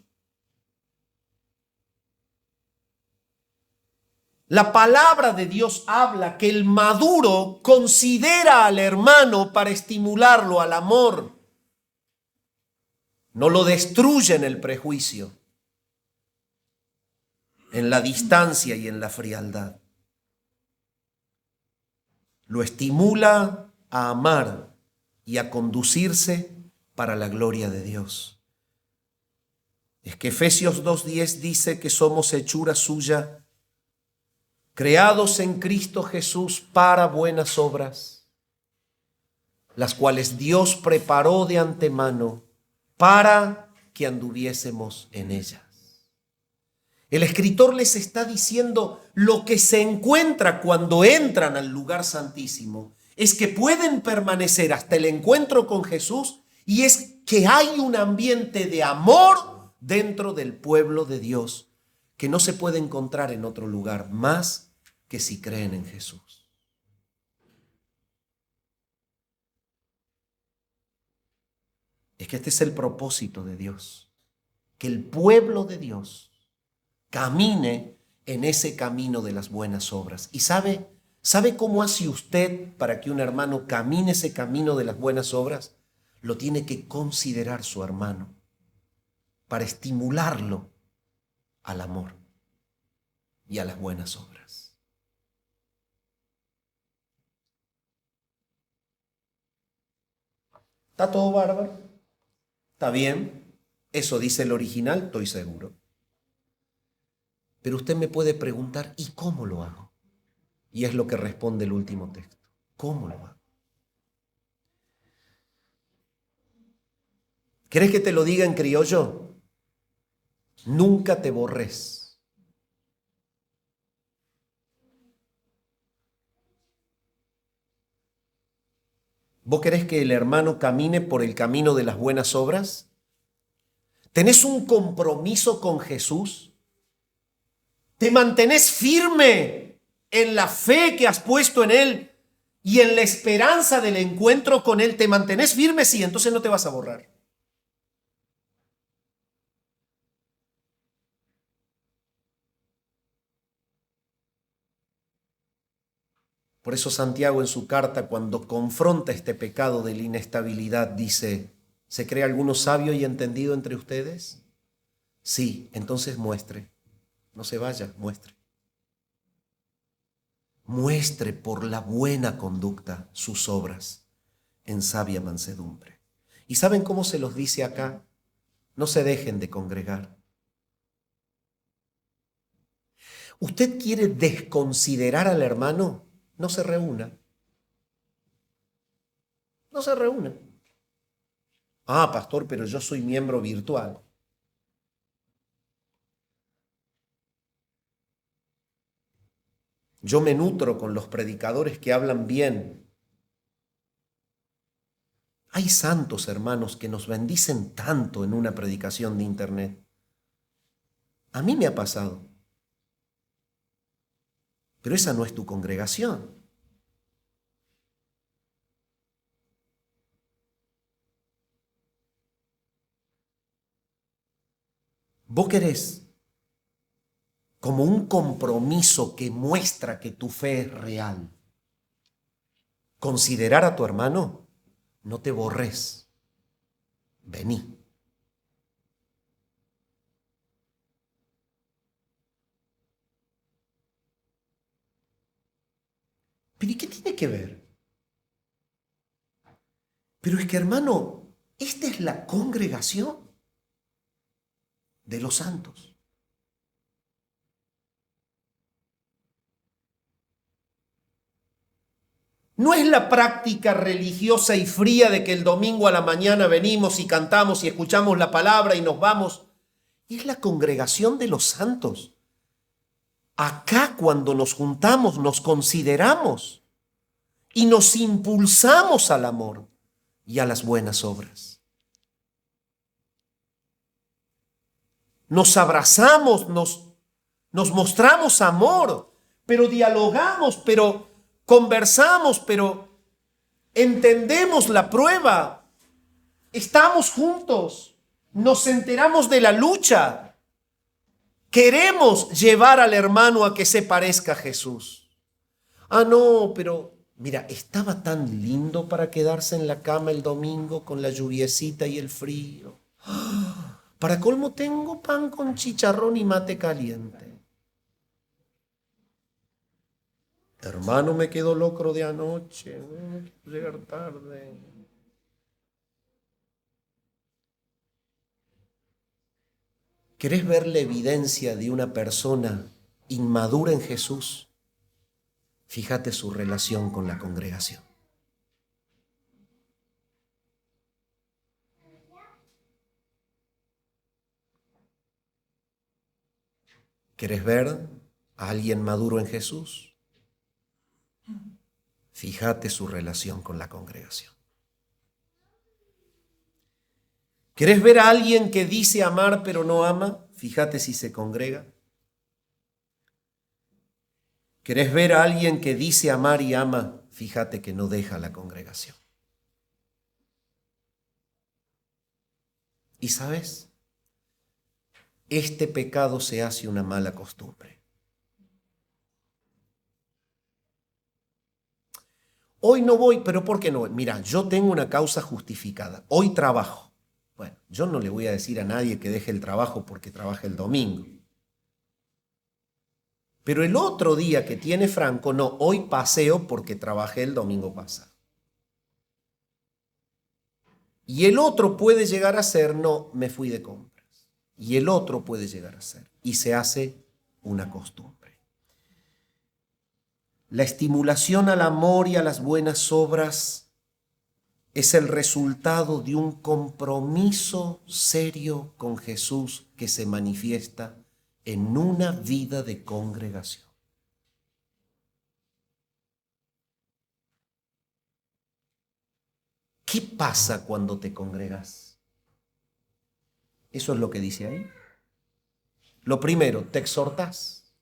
La palabra de Dios habla que el maduro considera al hermano para estimularlo al amor. No lo destruye en el prejuicio, en la distancia y en la frialdad. Lo estimula a amar y a conducirse para la gloria de Dios. Es que Efesios 2:10 dice que somos hechura suya, creados en Cristo Jesús para buenas obras, las cuales Dios preparó de antemano para que anduviésemos en ellas. El escritor les está diciendo lo que se encuentra cuando entran al lugar santísimo es que pueden permanecer hasta el encuentro con Jesús, y es que hay un ambiente de amor dentro del pueblo de Dios que no se puede encontrar en otro lugar más que si creen en Jesús. Es que este es el propósito de Dios, que el pueblo de Dios camine en ese camino de las buenas obras. ¿Y sabe cómo hace usted para que un hermano camine ese camino de las buenas obras? Lo tiene que considerar su hermano para estimularlo al amor y a las buenas obras. ¿Está todo bárbaro? ¿Está bien? Eso dice el original, estoy seguro. Pero usted me puede preguntar: ¿y cómo lo hago? Y es lo que responde el último texto. ¿Cómo lo hago? ¿Querés que te lo diga en criollo? Nunca te borres. ¿Vos querés que el hermano camine por el camino de las buenas obras? ¿Tenés un compromiso con Jesús? ¿Te mantenés firme en la fe que has puesto en Él y en la esperanza del encuentro con Él, te mantenés firme, sí, entonces no te vas a borrar. Por eso Santiago en su carta, cuando confronta este pecado de la inestabilidad, dice, ¿se cree alguno sabio y entendido entre ustedes? Sí, entonces muestre. No se vaya, muestre. Muestre por la buena conducta sus obras en sabia mansedumbre. ¿Y saben cómo se los dice acá? No se dejen de congregar. ¿Usted quiere desconsiderar al hermano? No se reúna. No se reúna. Ah, pastor, pero yo soy miembro virtual. Yo me nutro con los predicadores que hablan bien. Hay santos hermanos que nos bendicen tanto en una predicación de internet. A mí me ha pasado. Pero esa no es tu congregación. Vos querés, como un compromiso que muestra que tu fe es real, considerar a tu hermano, no te borres. Vení. ¿Pero y qué tiene que ver? Pero es que, hermano, esta es la congregación de los santos. No es la práctica religiosa y fría de que el domingo a la mañana venimos y cantamos y escuchamos la palabra y nos vamos. Es la congregación de los santos. Acá cuando nos juntamos nos consideramos y nos impulsamos al amor y a las buenas obras. Nos abrazamos, nos mostramos amor, pero dialogamos, pero conversamos, pero entendemos la prueba. Estamos juntos, nos enteramos de la lucha. Queremos llevar al hermano a que se parezca a Jesús. Ah, no, pero mira, estaba tan lindo para quedarse en la cama el domingo con la lluviecita y el frío. Para colmo tengo pan con chicharrón y mate caliente. Hermano, me quedó locro de anoche. Quiero llegar tarde. ¿Querés ver la evidencia de una persona inmadura en Jesús? Fíjate su relación con la congregación. ¿Querés ver a alguien maduro en Jesús? Fíjate su relación con la congregación. ¿Querés ver a alguien que dice amar pero no ama? Fíjate si se congrega. ¿Querés ver a alguien que dice amar y ama? Fíjate que no deja la congregación. ¿Y sabes? Este pecado se hace una mala costumbre. Hoy no voy, pero ¿por qué no voy? Mira, yo tengo una causa justificada. Hoy trabajo. Bueno, yo no le voy a decir a nadie que deje el trabajo porque trabaja el domingo. Pero el otro día que tiene Franco, no, hoy paseo porque trabajé el domingo pasado. Y el otro puede llegar a ser, no, me fui de compras. Y el otro puede llegar a ser. Y se hace una costumbre. La estimulación al amor y a las buenas obras es el resultado de un compromiso serio con Jesús que se manifiesta en una vida de congregación. ¿Qué pasa cuando te congregas? Eso es lo que dice ahí. Lo primero, te exhortas.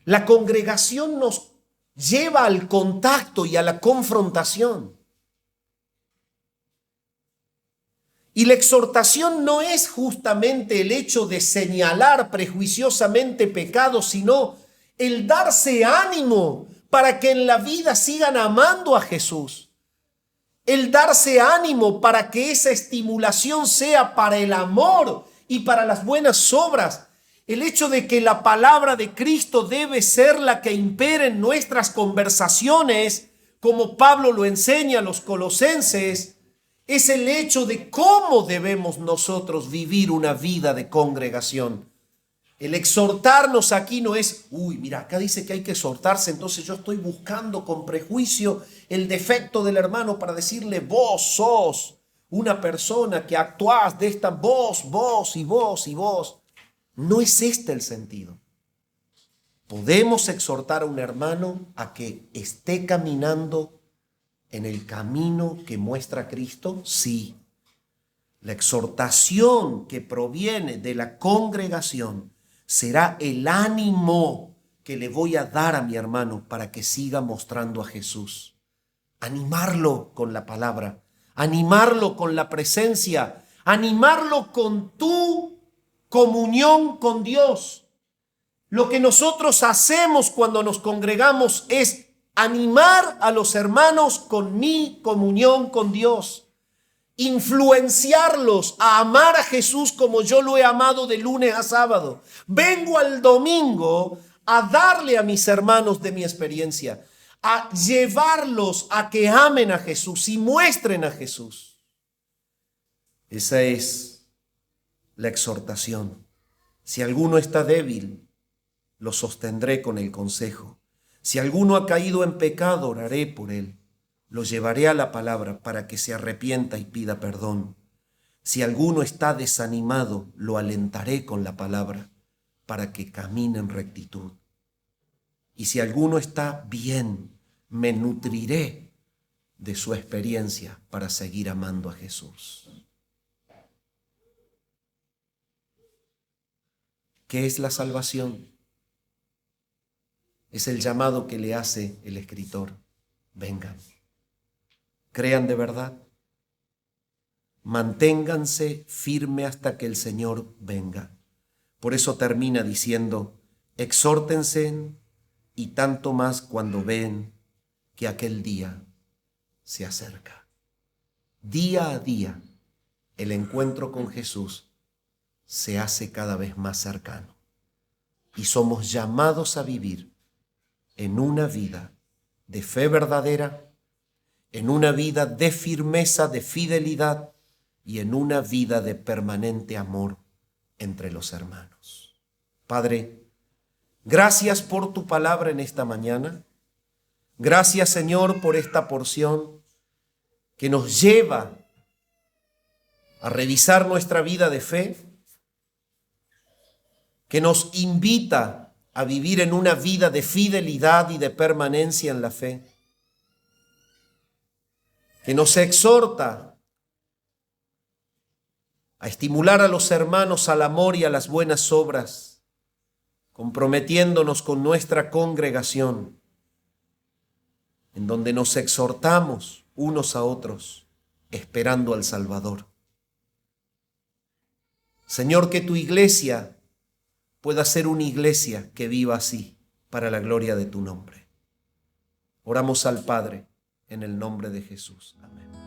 La congregación nos lleva al contacto y a la confrontación. Y la exhortación no es justamente el hecho de señalar prejuiciosamente pecados, sino el darse ánimo para que en la vida sigan amando a Jesús. El darse ánimo para que esa estimulación sea para el amor y para las buenas obras. El hecho de que la palabra de Cristo debe ser la que impere en nuestras conversaciones, como Pablo lo enseña a los colosenses, es el hecho de cómo debemos nosotros vivir una vida de congregación. El exhortarnos aquí no es, mira, acá dice que hay que exhortarse, entonces yo estoy buscando con prejuicio el defecto del hermano para decirle, vos sos una persona que actuás de esta vos y vos y vos. No es este el sentido. Podemos exhortar a un hermano a que esté caminando en el camino que muestra Cristo, sí. La exhortación que proviene de la congregación será el ánimo que le voy a dar a mi hermano para que siga mostrando a Jesús. Animarlo con la palabra, animarlo con la presencia, animarlo con tu comunión con Dios. Lo que nosotros hacemos cuando nos congregamos es animar a los hermanos con mi comunión con Dios. Influenciarlos a amar a Jesús como yo lo he amado de lunes a sábado. Vengo al domingo a darle a mis hermanos de mi experiencia, a llevarlos a que amen a Jesús y muestren a Jesús. Esa es la exhortación. Si alguno está débil, lo sostendré con el consejo. Si alguno ha caído en pecado, oraré por él. Lo llevaré a la palabra para que se arrepienta y pida perdón. Si alguno está desanimado, lo alentaré con la palabra para que camine en rectitud. Y si alguno está bien, me nutriré de su experiencia para seguir amando a Jesús. ¿Qué es la salvación? Es el llamado que le hace el escritor. Vengan, crean de verdad, manténganse firme hasta que el Señor venga. Por eso termina diciendo, exhórtense y tanto más cuando ven que aquel día se acerca. Día a día, el encuentro con Jesús se hace cada vez más cercano y somos llamados a vivir en una vida de fe verdadera, en una vida de firmeza, de fidelidad y en una vida de permanente amor entre los hermanos. Padre, gracias por tu palabra en esta mañana. Gracias, Señor, por esta porción que nos lleva a revisar nuestra vida de fe, que nos invita a vivir en una vida de fidelidad y de permanencia en la fe, que nos exhorta a estimular a los hermanos al amor y a las buenas obras, comprometiéndonos con nuestra congregación, en donde nos exhortamos unos a otros, esperando al Salvador. Señor, que tu iglesia pueda ser una iglesia que viva así, para la gloria de tu nombre. Oramos al Padre, en el nombre de Jesús. Amén.